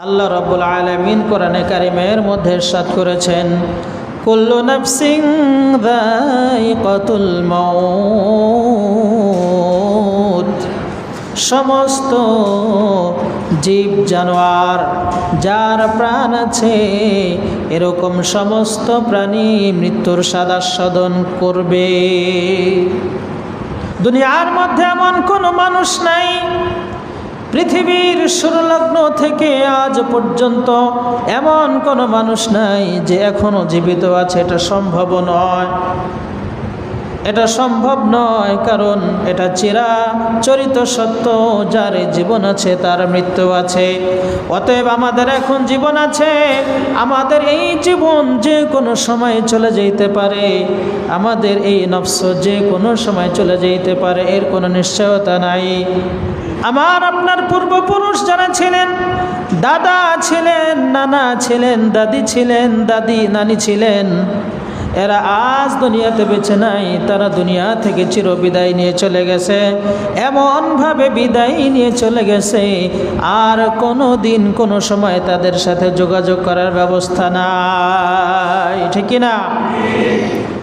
আল্লাহ রাব্বুল আলামিন কোরআনে কারিমের মধ্যে ইরশাদ করেছেন, কুল্লু নাফসিন যায়িকাতুল মাউত। সমস্ত জীব জানোয়ার যার প্রাণ আছে এরকম সমস্ত প্রাণী মৃত্যুর স্বাদ আস্বাদন করবে। দুনিয়ার মধ্যে এমন কোনো মানুষ নাই, পৃথিবীর শুরুলগ্ন থেকে আজ পর্যন্ত এমন কোনো মানুষ নাই যে এখনো জীবিত আছে। এটা সম্ভব নয়, এটা সম্ভব নয়, কারণ এটা চিরাচরিত সত্য, যার জীবন আছে তার মৃত্যু আছে। অতএব আমাদের এখন জীবন আছে, আমাদের এই জীবন যে কোনো সময় চলে যেতে পারে, আমাদের এই নফস যে কোনো সময় চলে যেতে পারে, এর কোনো নিশ্চয়তা নাই। আমার আপনার পূর্বপুরুষ যারা ছিলেন, দাদা ছিলেন, নানা ছিলেন, দাদি ছিলেন, দাদি নানি ছিলেন, এরা আজ দুনিয়াতে বেঁচে নাই। তারা দুনিয়া থেকে চিরবিদায় নিয়ে চলে গেছে, এমনভাবে বিদায় নিয়ে চলে গেছে আর কোনো দিন কোনো সময় তাদের সাথে যোগাযোগ করার ব্যবস্থা নাই, ঠিক না?